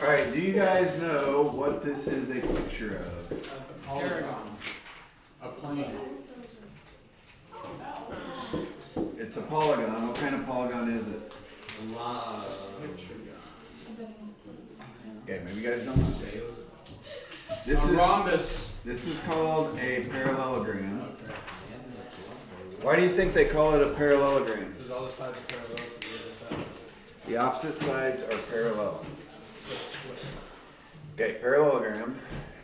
Alright, do you guys know what this is a picture of? A paragon. A plane. It's a polygon. What kind of polygon is it? Picture gun. Okay, maybe you guys don't know. This A is, rhombus. this is called a parallelogram. Why do you think they call it a parallelogram? Because all the sides are parallel to the other side. The opposite sides are parallel. Okay, parallelogram.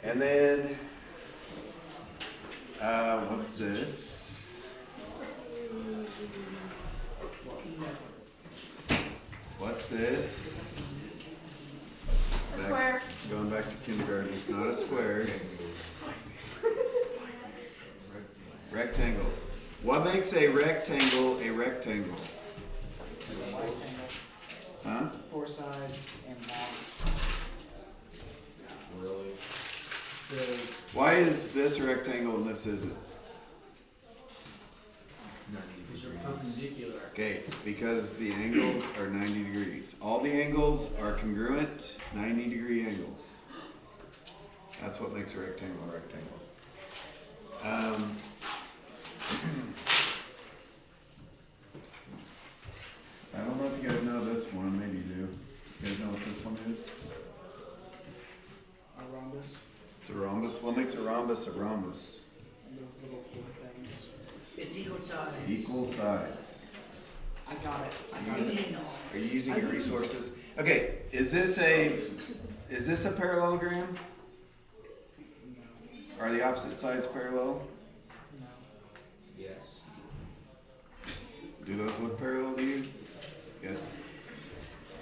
And then, what's this? What's this? A square. Going back to kindergarten, it's not a square. Rectangle. What makes a rectangle a rectangle? Huh? 4 sides and long. Really? Why is this a rectangle and this isn't? These are perpendicular. Okay, because the angles are 90 degrees. All the angles are congruent 90-degree angles. That's what makes a rectangle a rectangle. I don't know if you guys know this one, maybe you do. You guys know what this one is? A rhombus. It's a rhombus. What makes a rhombus a rhombus? And those little 4 things. It's equal sides. Equal sides. I got it. I You got it. didn't know. Are you using your resources? Okay, is this a parallelogram? No. Are the opposite sides parallel? No. Yes. Do those look parallel to you? Yes.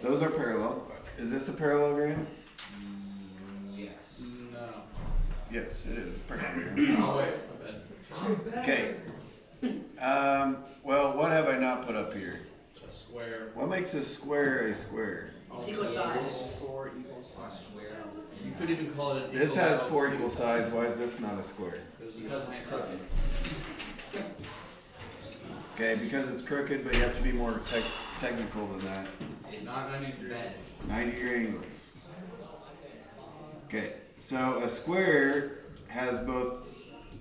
Those are parallel. Is this a parallelogram? Yes. No. Yes, it is a parallelogram. Oh, wait. My bad. Okay. Well, what have I not put up here? A square. What makes a square a square? It's equal sides. 4 equal sides. You could even call it an This has equal 4 equal sides. Why is this not a square? Because it's crooked. Okay, because it's crooked, but you have to be more technical than that. Not 90 degrees. 90-degree angles. Okay, so a square has both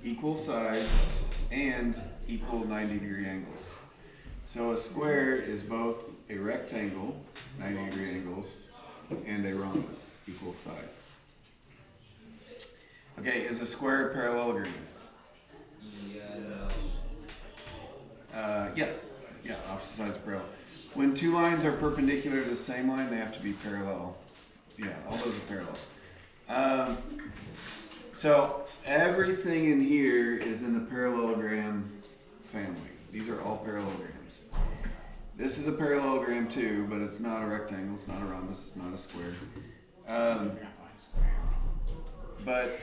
equal sides and equal 90-degree angles. So a square is both a rectangle, 90-degree angles, and a rhombus, equal sides. Okay, is a square a parallelogram? Yeah, opposite sides parallel. When 2 lines are perpendicular to the same line, they have to be parallel. Yeah, all those are parallel. So everything in here is in the parallelogram family. These are all parallelograms. This is a parallelogram too, but it's not a rectangle, it's not a rhombus, it's not a square. But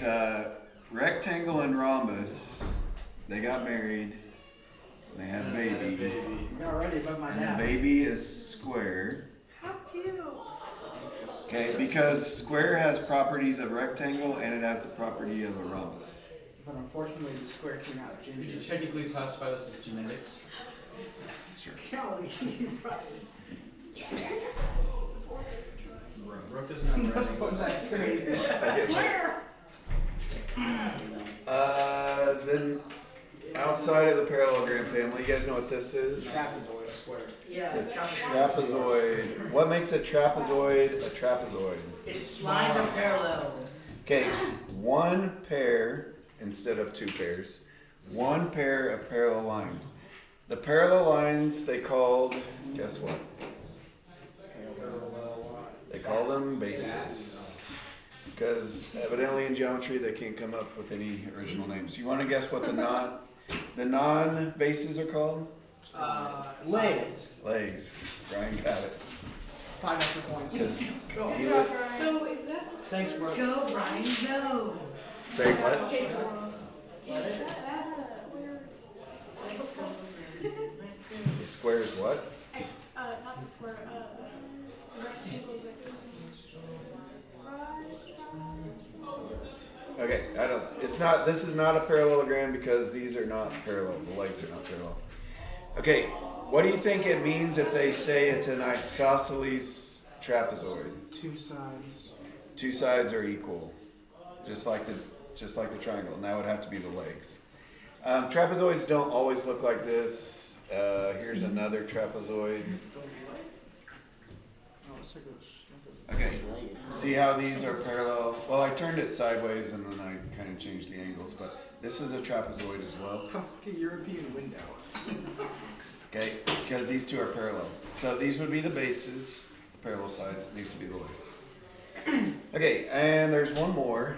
rectangle and rhombus, they got married, and they had a baby, You're already above my and the dad. baby is square. How cute. Okay, because square has properties of rectangle and it has the property of a rhombus. But unfortunately, the square came out Would you ginger. technically classify this as genetics? Kelly, you probably. Brooke doesn't have right angles. That's crazy. Where? Then outside of the parallelogram family, you guys know what this is? Trapezoid. Square. Yeah. It's a trapezoid. What makes a trapezoid a trapezoid? Its lines are parallel. Okay, 1 pair instead of 2 pairs. 1 pair of parallel lines. The parallel lines they called, guess what? They call them bases. Because evidently in geometry they can't come up with any original names. You want to guess what the non-bases are called? Legs. Legs. Brian got it. 5 extra points. 'Cause Go. he Go, li- Brian. So is that the Thanks, bro. Go, Brian, go. Say what? okay, Dora? Is that the squares? The square is what? Not the square, rectangles that's Okay, I don't, it's not, this is not a parallelogram because these are not parallel, the legs are not parallel. Okay, what do you think it means if they say it's an isosceles trapezoid? 2 sides. two sides are equal, just like the triangle, and that would have to be the legs. Trapezoids don't always look like this. Here's another trapezoid. Okay, see how these are parallel? Well, I turned it sideways and then I kind of changed the angles, but this is a trapezoid as well. European window. Okay, because these two are parallel. So these would be the bases, parallel sides, and these would be the legs. Okay, and there's one more.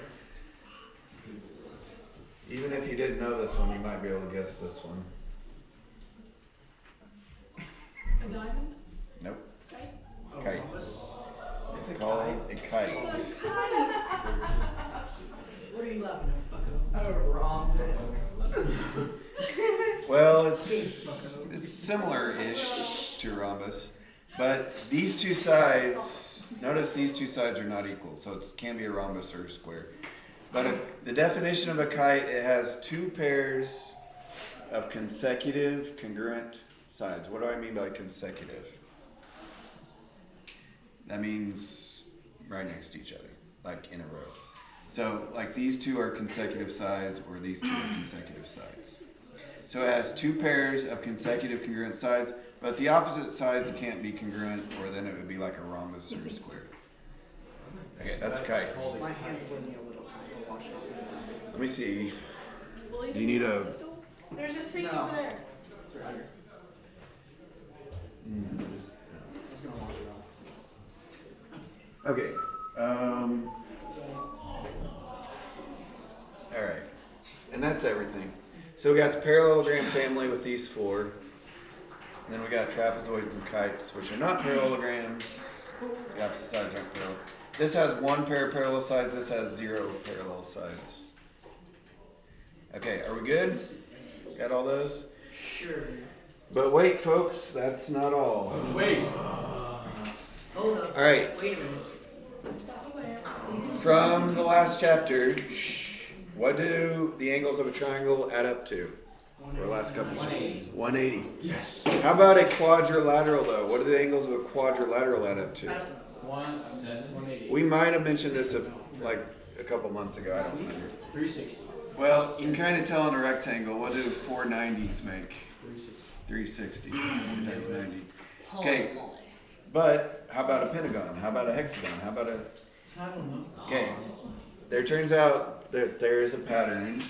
Even if you didn't know this one, you might be able to guess this one. A diamond? Nope. Okay. Kite. It's It's called a kite. What are you laughing at, bucko? Oh, wrong. Well, it's similar-ish to a rhombus, but these two sides, notice these two sides are not equal, so it can be a rhombus or a square. But if the definition of a kite, it has two pairs of consecutive congruent sides. What do I mean by consecutive? That means right next to each other, like in a row. So like these two are consecutive sides, or these two are consecutive sides. So it has two pairs of consecutive congruent sides, but the opposite sides can't be congruent, or then it would be like a rhombus or a square. Okay, that's a kite. My hand's bleeding a little. I'll wash it off. Let me see. Well, Do you need a... There's a sink No. over there. It's right here. I was gonna wash it off. Okay. All right, and that's everything. So we got the parallelogram family with these four, and then we got trapezoids and kites, which are not parallelograms. The opposite sides aren't parallel. This has one pair of parallel sides. This has 0 parallel sides. Okay, are we good? Got all those? Sure. But wait, folks, that's not all. Wait. Hold up. All right. Wait a minute. Stop the lamp. From the last chapter, what do the angles of a triangle add up to? Or last couple? 180. 180. Yes. How about a quadrilateral though? What do the angles of a quadrilateral add up I to? don't know. 180. We might have mentioned this like a couple months ago. I don't remember. 360. Well, you can kind of tell in a rectangle. What do 490s make? 360. 360. 490. Okay. But how about a pentagon? How about a hexagon? How about a... I don't know. Okay. There turns out that there is a pattern.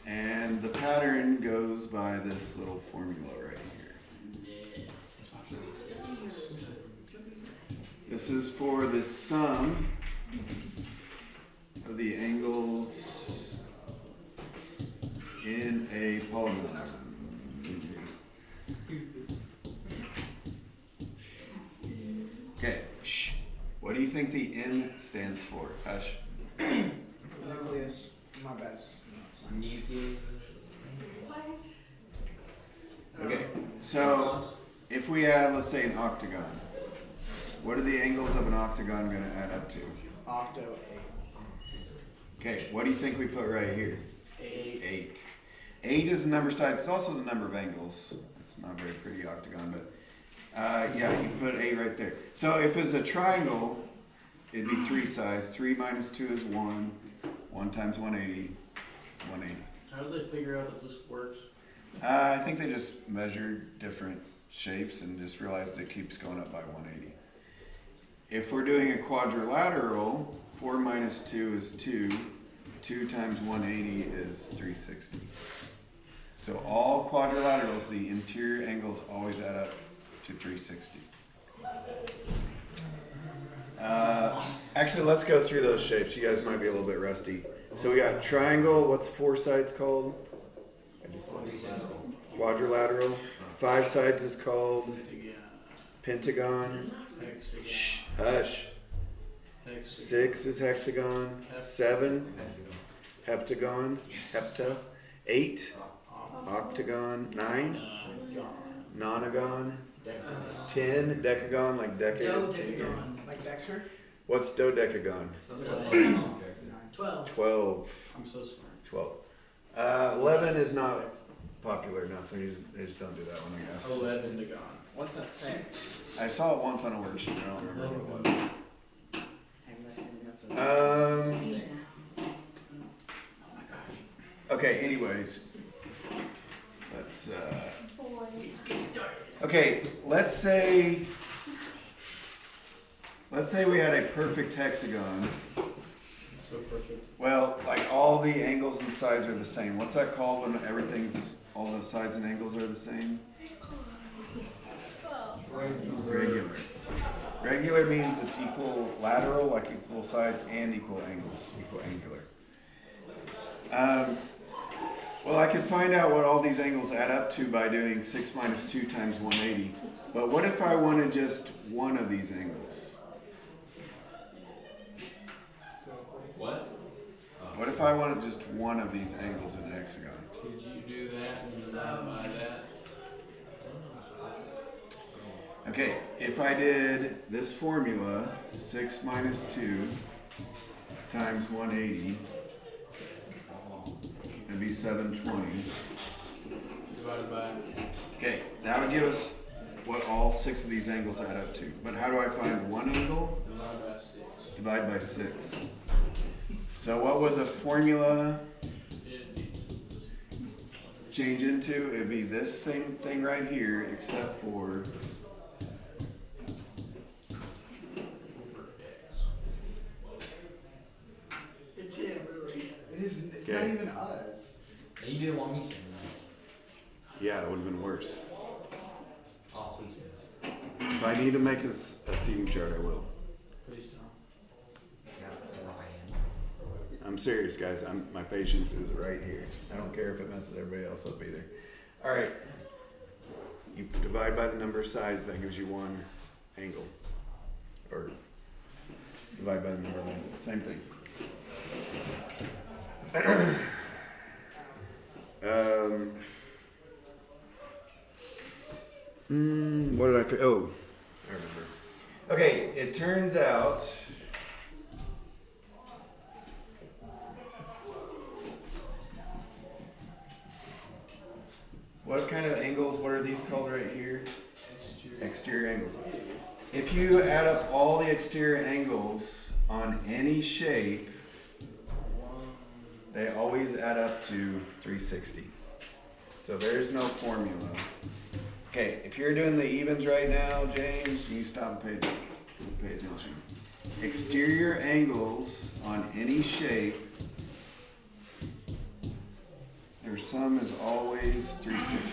And the pattern goes by this little formula right here. This is for the sum of the angles in a polygon. Okay, shh. What do you think the N stands for? Hush. Nucleus. My bad. Okay, so if we add, let's say, an octagon, what are the angles of an octagon going to add up to? Octo 8. Okay, what do you think we put right here? 8. 8. 8 is the number side. It's also the number of angles. It's not a very pretty octagon, but yeah, you put 8 right there. So if it's a triangle, it'd be 3 sides. 3 minus 2 is 1. 1 times 180, 180. How do they figure out that this works? I think they just measured different shapes and just realized it keeps going up by 180. If we're doing a quadrilateral, 4 minus 2 is 2. 2 times 180 is 360. So all quadrilaterals, the interior angles always add up to 360. Actually, let's go through those shapes. You guys might be a little bit rusty. So we got triangle. What's 4 sides called? Quadrilateral. 5 sides is called pentagon. Shh, hush. 6 is hexagon. 7, heptagon. Hepta. 8, octagon. 9, nonagon. 10, decagon, like decades. Dodecagon. Like Dexter? What's dodecagon? 12. 12. I'm so smart. 12. 11 is not popular enough. They just don't do that one, I guess. 11 to gone. What's that thing? I saw it once on a worksheet. I don't remember what it was. And Okay, anyways. Let's, Boy. Let's get started. okay, let's say we had a perfect hexagon. So perfect. Well, like all the angles and sides are the same. What's that called when all the sides and angles are the same? Well, Regular. Regular means it's equilateral, like equal sides and equal angles, equal angular. Well, I can find out what all these angles add up to by doing 6 minus 2 times 180. But what if I wanted just one of these angles? What? What if I wanted just one of these angles in the hexagon? Could you do that and divide by that? Okay, if I did this formula, 6 minus 2 times 180, it'd be 720. Divided by, Okay, that would give us what all 6 of these angles add up to. But how do I find one angle? divided by 6. Divide by 6. So what would the formula It'd be change into? It'd be this thing right here, except for over X. It's him, really. It is, it's Okay. not even us. You didn't want me saying that. yeah, it would have been worse. Oh, please say that. If I need to make a seating chart, I will. Please don't. Ryan. I'm serious, guys. My patience is right here. I don't care if it messes everybody else up either. All right. You divide by the number of sides, that gives you one angle. Or divide by the number of angles. Same thing. What did I? Oh, I remember. Okay, it turns out. What kind of angles? What are these called right here? Exterior angles. If you add up all the exterior angles on any shape, they always add up to 360. So there's no formula. Okay, if you're doing the evens right now, James, you stop and pay attention. Exterior angles on any shape, their sum is always 360.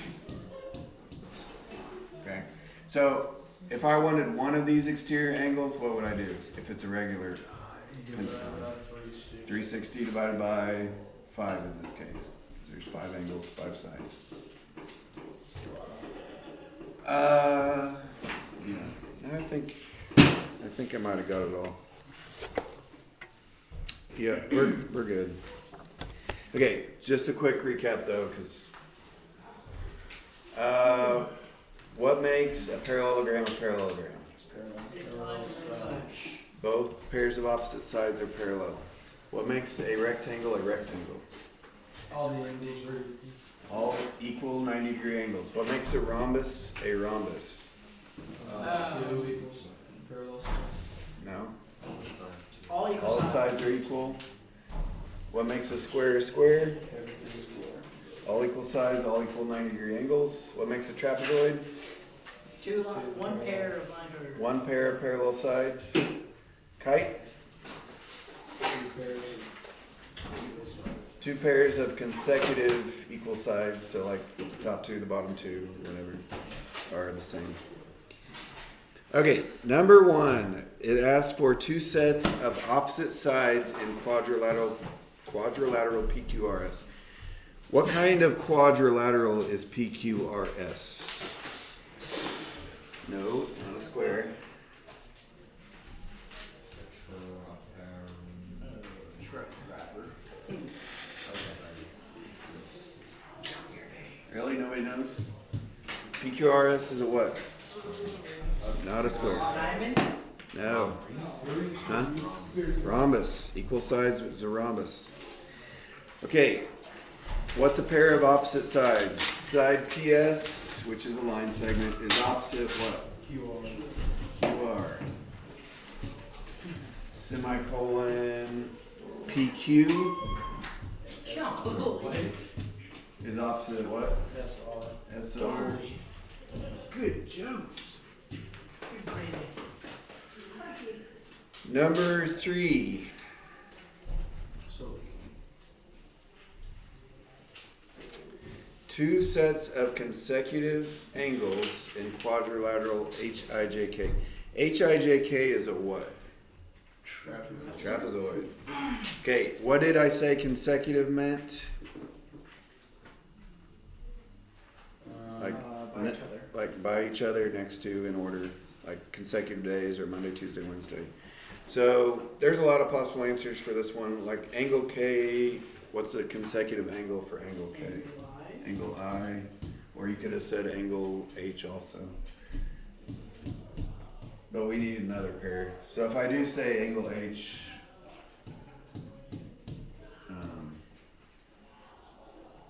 Okay, so if I wanted one of these exterior angles, what would I do if it's a regular? Divided by 360. 360 divided by 5 in this case. There's 5 angles, 5 sides. Yeah, I think I might have got it all. Yeah, we're good. Okay, just a quick recap though, because what makes a parallelogram a parallelogram? It's lines are touch. Both pairs of opposite sides are parallel. What makes a rectangle a rectangle? All the angles are All equal 90-degree angles. What makes a rhombus a rhombus? 2 equals parallel sides. No? All equal All sides. sides are equal. What makes a square a square? Everything's square. All equal sides, all equal 90-degree angles. What makes a trapezoid? One pair of lines are. One pair of parallel sides. Kite? 2 pairs of equal sides. 2 pairs of consecutive equal sides, so like the top 2, the bottom 2, whatever, are the same. Okay, number 1, it asks for 2 sets of opposite sides in quadrilateral PQRS. What kind of quadrilateral is PQRS? No, it's not a square. Really? Nobody knows? PQRS is a what? Not a square. Diamond? No. Huh? Rhombus. Equal sides is a rhombus. Okay. What's a pair of opposite sides? Side PS, which is a line segment, is opposite what? QR. QR. Semicolon PQ. Come is opposite of what? SR. Good jokes. Good gravy. Number 3. So, Two sets of consecutive angles in quadrilateral HIJK. HIJK is a what? Trapezoid. Okay, what did I say consecutive meant? Like, By each other. like by each other, next to, in order, like consecutive days or Monday, Tuesday, Wednesday. So there's a lot of possible answers for this one. Like angle K, what's a consecutive angle for angle K? Angle I, or you could have said angle H also. But we need another pair. So if I do say angle H,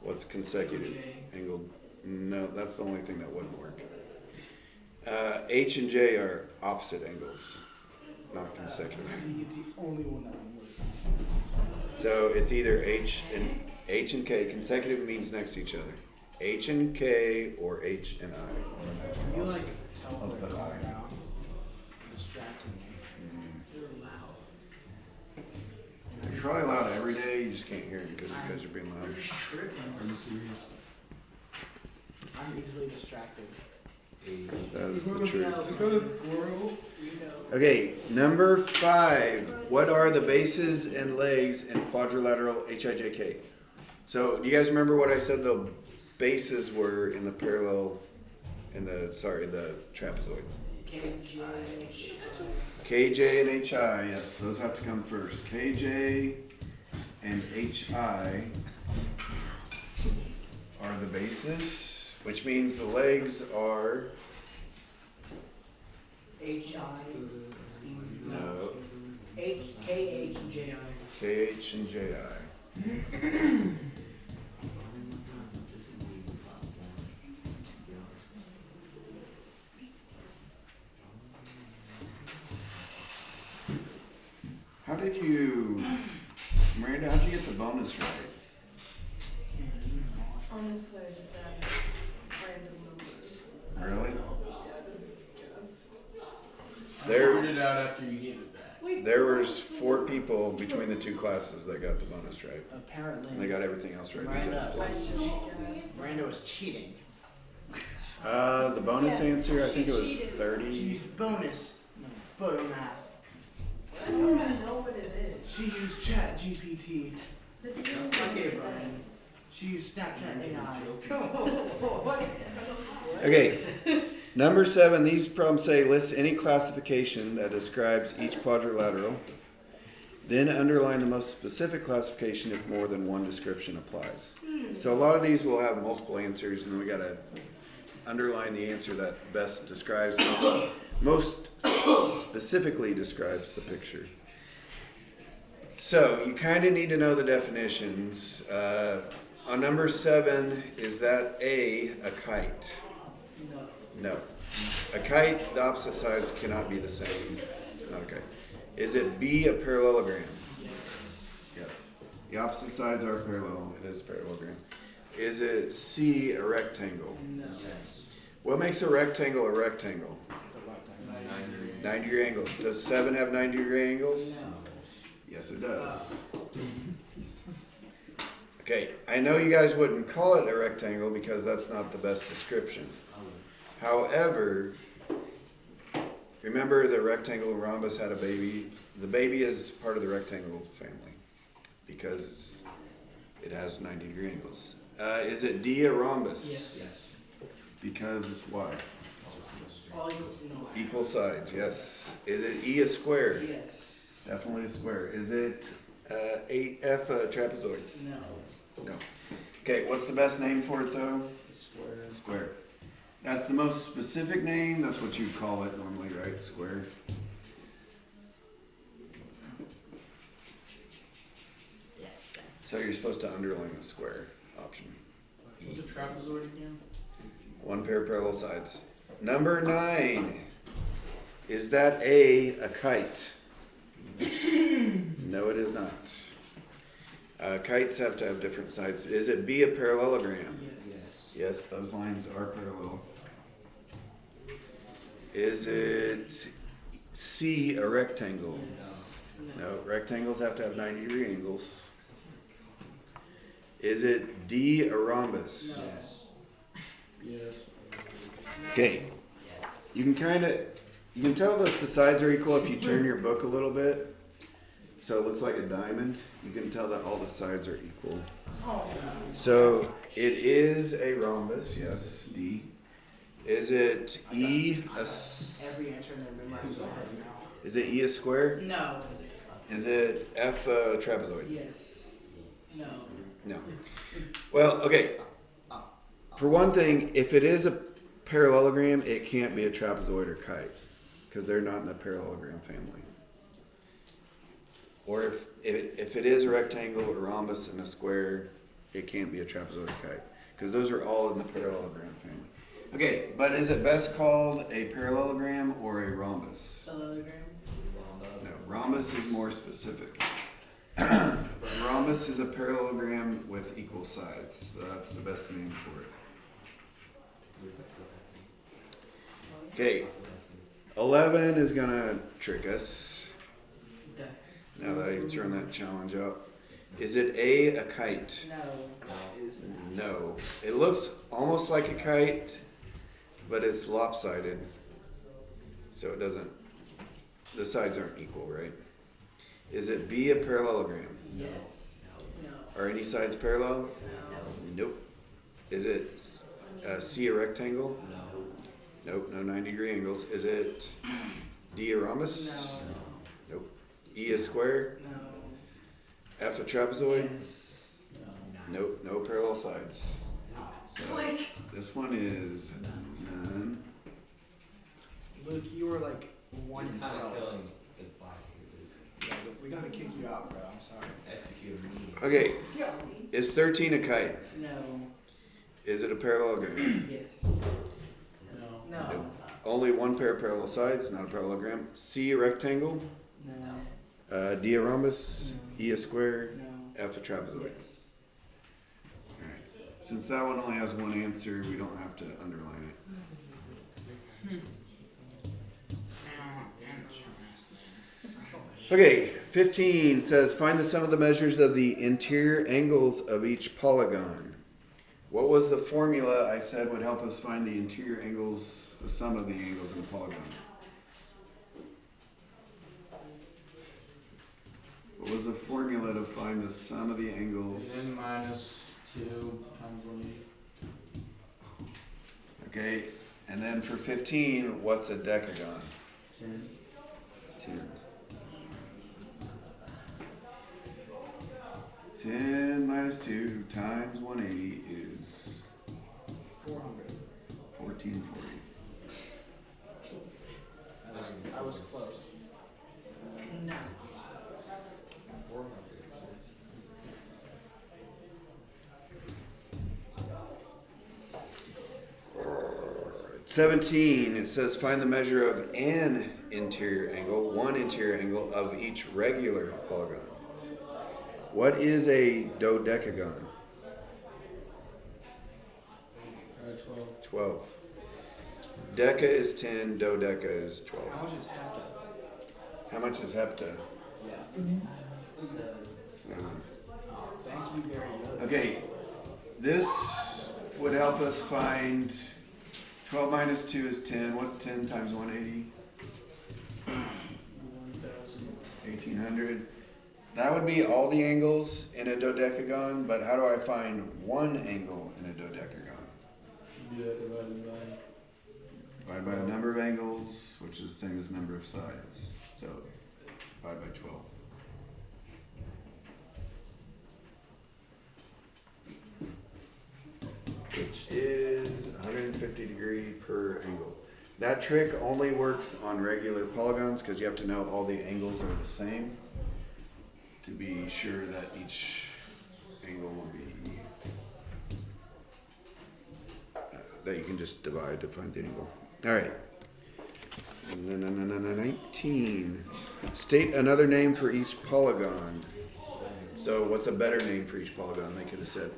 what's consecutive? Angle, no, that's the only thing that wouldn't work. H and J are opposite angles, not consecutive. It's the only one that would work. So it's either H and K. Consecutive means next to each other. H and K or H and I. You like I'll teleport put I. around, distracting me. You're loud. You're probably loud every day. You just can't hear it because you guys are being loud. You're just tripping. are you serious? I'm easily distracted. That is the Look truth. out, Go to Goro, you know. Okay, number 5. What are the bases and legs in quadrilateral HIJK? So, do you guys remember what I said the bases were in the parallel, the trapezoid? KJ. KJ and HI, yes, those have to come first. KJ and HI are the bases, which means the legs are, HI. no, KH and JI. KH and JI. How did you, Miranda, how'd you get the bonus right? Honestly, I just added random numbers. Really? I There- figured it out after you gave it back. Wait, There was 4 people between the 2 classes that got the bonus right. Apparently, And they got everything else right. Miranda They Miranda was cheating. The bonus Yes, answer, I she think it was cheated. She 30. used bonus photo math. I don't even know what it is. She used Chat GPT. The thing Okay, is Brian. She used Snapchat AI. Okay, number 7, these problems say list any classification that describes each quadrilateral. Then underline the most specific classification if more than one description applies. So a lot of these will have multiple answers, and then we gotta underline the answer that best describes, most specifically describes the picture. So you kind of need to know the definitions. On number 7, is that a kite? No. A kite, the opposite sides cannot be the same. Not a kite. Is it B, a parallelogram? Yep. The opposite sides are parallel. It is a parallelogram. Is it C, a rectangle? No. Yes. What makes a rectangle a rectangle? 90-degree angles. Does 7 have 90-degree angles? Yes, it does. Okay, I know you guys wouldn't call it a rectangle because that's not the best description. However, remember the rectangle rhombus had a baby. The baby is part of the rectangle family because it has 90-degree angles. Is it D, a rhombus? Yes. Because why? All you, no. Equal sides, yes. Is it E, a square? Yes. Definitely a square. Is it F, a trapezoid? No. No. Okay, what's the best name for it though? Square. Square. That's the most specific name. That's what you call it normally, right? Square. So you're supposed to underline the square option. What's a trapezoid again? 1 pair of parallel sides. Number 9. Is that a kite? No, it is not. Kites have to have different sides. Is it B, a parallelogram? Yes. Yes, those lines are parallel. Is it C, a rectangle? No, rectangles have to have 90-degree angles. Is it D, a rhombus? No. Yes. Okay. You can tell that the sides are equal if you turn your book a little bit. So it looks like a diamond. You can tell that all the sides are equal. So it is a rhombus, yes, D. Is it E, Every answer in there memorized in my head now. is it E a square? No. Is it F a trapezoid? Yes. No. No. Well, okay. For one thing, if it is a parallelogram, it can't be a trapezoid or kite because they're not in the parallelogram family. Or if it is a rectangle, a rhombus, and a square, it can't be a trapezoid or kite because those are all in the parallelogram family. Okay, but is it best called a parallelogram or a rhombus? Parallelogram. No, rhombus is more specific. Rhombus is a parallelogram with equal sides. That's the best name for it. Okay, 11 is gonna trick us. Okay. Now that I thrown that challenge up. Is it a kite? No. No. It looks almost like a kite, but it's lopsided. So it doesn't, the sides aren't equal, right? Is it B, a parallelogram? Yes. No. Are any sides parallel? No. Nope. Is it C, a rectangle? Nope, no 90-degree angles. Is it D, a rhombus? No. Nope. E, a square? No. F, a trapezoid? Yes. Nope, no parallel sides. So What? this one is none. Luke, you were like 1 You're in kind of 12. killing the vibe. Yeah, we gotta kick you out, bro. I'm sorry. Execute me. Okay, is 13 a kite? No. Is it a parallelogram? Yes. No. No. Nope. Only one pair of parallel sides, not a parallelogram. C, a rectangle? No. D, a rhombus? No. E, a square? No. F, a trapezoid? Yes. Alright. Since that one only has one answer, we don't have to underline it. Okay, 15 says find the sum of the measures of the interior angles of each polygon. What was the formula I said would help us find the interior angles, the sum of the angles in a polygon? What was the formula to find the sum of the angles? N minus 2 times 180. Okay, and then for 15, what's a decagon? 10. 10. 10 minus 2 times 180 is 400. 1440. I was close. No. 400. 17, it says find the measure of an interior angle, one interior angle of each regular polygon. What is a dodecagon? 12. 12. Deca is 10, dodeca is 12. How much is hepta? How much is hepta? Yeah. Thank you very much. Okay, this would help us find 12 minus 2 is 10. What's 10 times 180? 1,000. 1800. That would be all the angles in a dodecagon, but how do I find one angle in a dodecagon? You do that divided by. Divide by the number of angles, which is the same as number of sides. So divide by 12. Which is 150 degree per angle. That trick only works on regular polygons because you have to know all the angles are the same to be sure that each angle will be that you can just divide to find the angle. All right. 19. State another name for each polygon. So what's a better name for each polygon? They could have said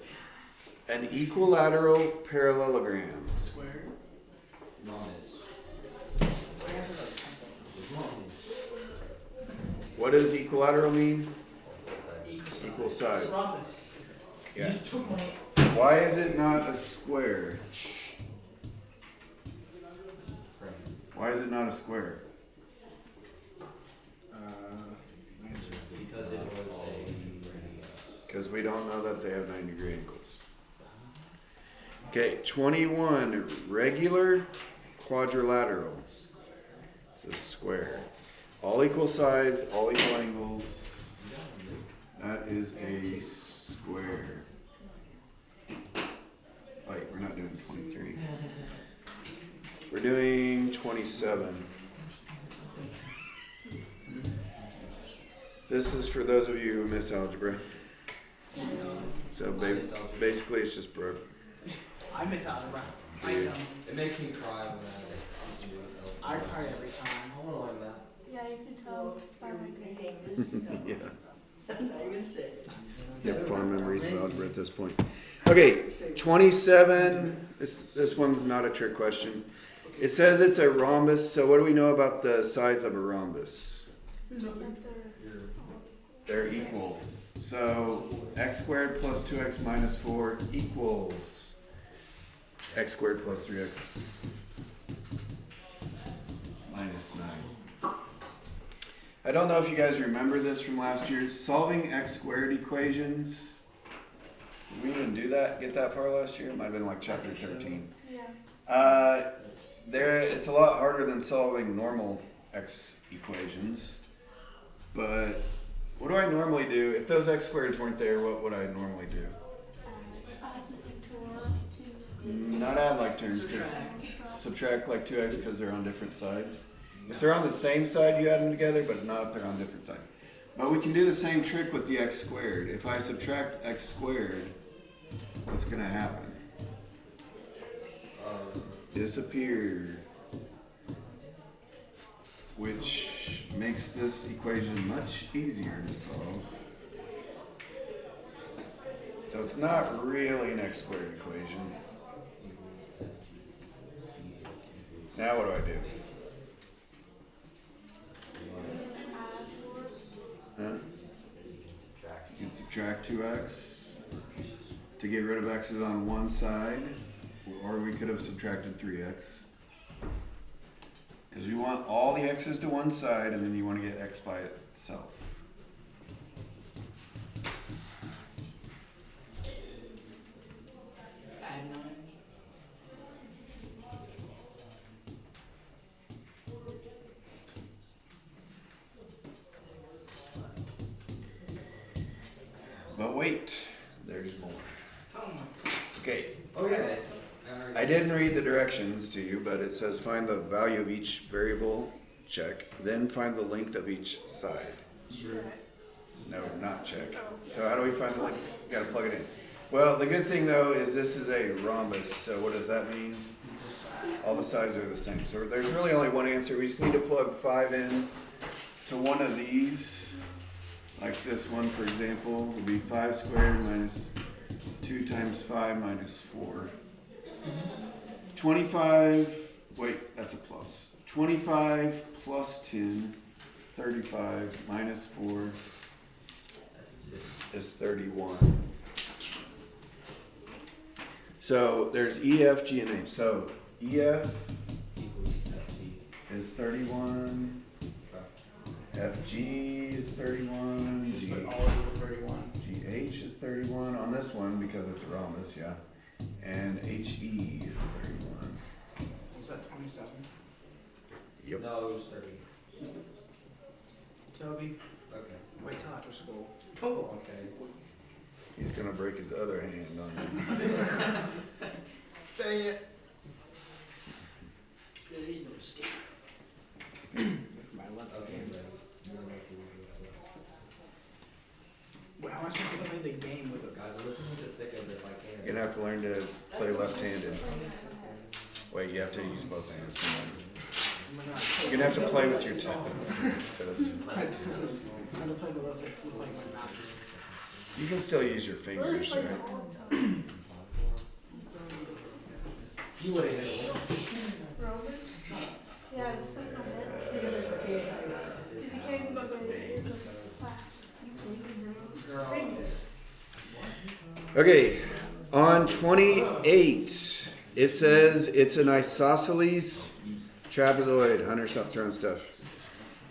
an equilateral parallelogram. Square. Rhombus. What does equilateral mean? Equal It's sides. a rhombus. Yeah. You just took my. Why is it not a square? Right. Why is it not a square? Because it was a. Because we don't know that they have 90-degree angles. Okay, 21, regular quadrilateral. It's a square. All equal sides, all equal angles. That is a square. Wait, we're not doing 23. We're doing 27. This is for those of you who miss algebra. Yes. So basically it's just broke. I myth algebra. I Yeah. know. It makes me cry when I do it. I cry every time. I wanna learn that. Yeah, you can tell by my grade. Yeah. I'm gonna say. You have fond memories of algebra at this point. Okay, 27. This one's not a trick question. It says it's a rhombus. So what do we know about the sides of a rhombus? They're equal. So x squared plus 2x minus 4 equals x squared plus 3x minus 9. I don't know if you guys remember this from last year. Solving x squared equations. Did we even do that? Get that far last year? It might have been like chapter 13. Yeah. It's a lot harder than solving normal x equations. But what do I normally do? If those x squareds weren't there, what would I normally do? Not add like terms. 'Cause subtract like 2x because they're on different sides. If they're on the same side, you add them together, but not if they're on different sides. But we can do the same trick with the x squared. If I subtract x squared, what's going to happen? Disappear. Which makes this equation much easier to solve. So it's not really an x squared equation. Now what do I do? Huh? You can subtract 2x to get rid of x's on one side, or we could have subtracted 3x. Because you want all the x's to one side, and then you want to get x by itself. Add 9. But wait, there's more. Okay, Oh, yeah. I didn't read the directions to you, but it says find the value of each variable, check, then find the length of each side. No, not check. So how do we find the length? You gotta plug it in. Well, the good thing though is this is a rhombus, so what does that mean? All the sides are the same. So there's really only one answer. We just need to plug 5 in to one of these. Like this one, for example, would be 5 squared minus 2 times 5 minus 4. 25, wait, that's a plus. 25 plus 10, 35 minus 4 is 31. So there's E, F, G, and H. So EF is 31. FG is 31. Just put all equal 31. GH is 31 on this one because it's a rhombus, yeah. And HE is 31. Was that 27? Yep. No, it was 30. Toby, Okay. wait till after school. Oh, okay. He's gonna break his other hand on you. Dang it. There is no escape. With my left Okay, hand. ready. You're gonna make me do it. Well, how am I supposed to play the game with a Guys, I'm listening to Thick of It by Candace. You're gonna have to learn to play left-handed. Wait, you have to use both hands. Oh my god. You're gonna have to play with your toes. I'm gonna play with like my mouth. You can still use your Lily fingers, plays right? all the time. You would have hit it. Roman? Yeah, just stuck my head. Just you can't even go to the class. Fingers. Okay, on 28, it says it's an isosceles trapezoid. Hunter, stop throwing stuff.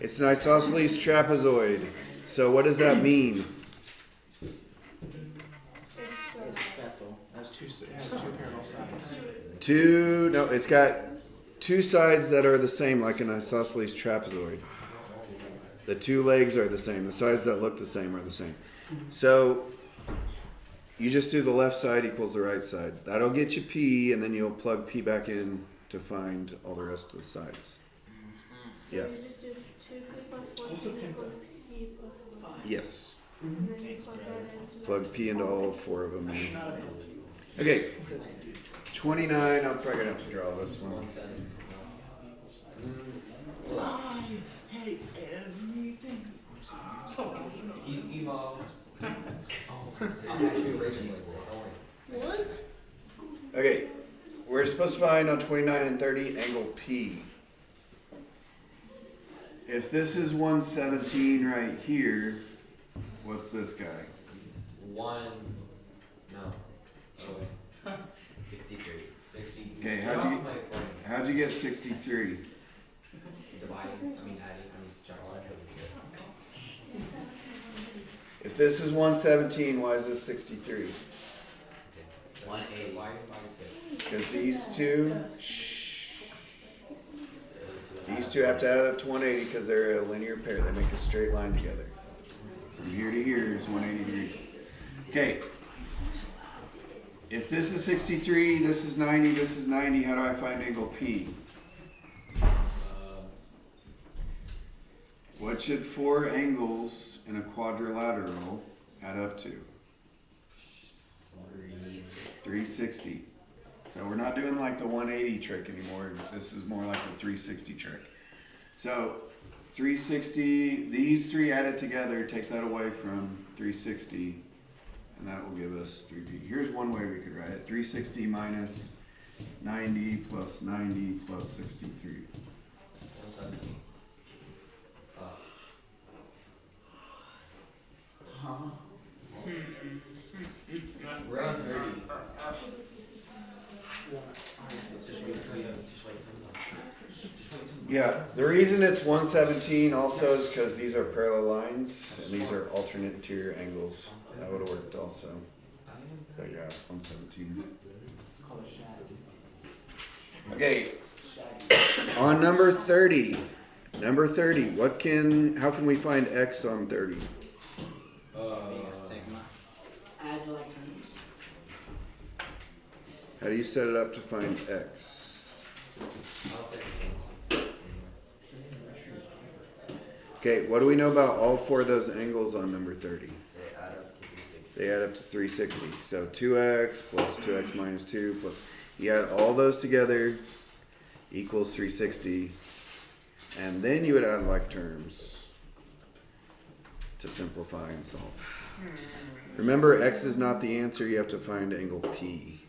It's an isosceles trapezoid. So what does that mean? It's Bethel. It has two parallel sides. No, it's got two sides that are the same, like an isosceles trapezoid. The two legs are the same. The sides that look the same are the same. So you just do the left side equals the right side. That'll get you P, and then you'll plug P back in to find all the rest of the sides. Yeah. So you just do 2p plus 1 equals p plus 1. Yes. And then you plug that into Plug P into all four of them. Not a big Okay. 29. I'm probably gonna have to draw this one. 170. I hate everything. He's emo. I'm actually racing like that. What? Okay. We're supposed to find on 29 and 30 angle P. If this is 117 right here, what's this guy? No. Oh, 63. 60. Okay, Get off my phone. How'd you get 63? Dividing. Adding. Subtracting. If this is 117, why is this 63? 180. Why 6? Because these two have to add up to 180 because they're a linear pair. They make a straight line together. From here to here is 180 degrees. Okay. If this is 63, this is 90, this is 90, how do I find angle P? What should four angles in a quadrilateral add up to? 360. So we're not doing like the 180 trick anymore. This is more like the 360 trick. So 360, these three added together, take that away from 360, and that will give us 3p. Here's one way we could write it. 360 minus 90 plus 90 plus 63. 117. We're on 30. Just wait until you. Yeah, the reason it's 117 also is because these are parallel lines, and these are alternate interior angles. That would have worked also. But yeah, 117. Okay, on number 30. Number 30, how can we find X on 30? Add like terms. How do you set it up to find X? Okay, what do we know about all four of those angles on number 30? They add up to 360. So 2x plus 2x minus 2 plus, you add all those together equals 360. And then you would add like terms to simplify and solve. Remember, X is not the answer. You have to find angle P.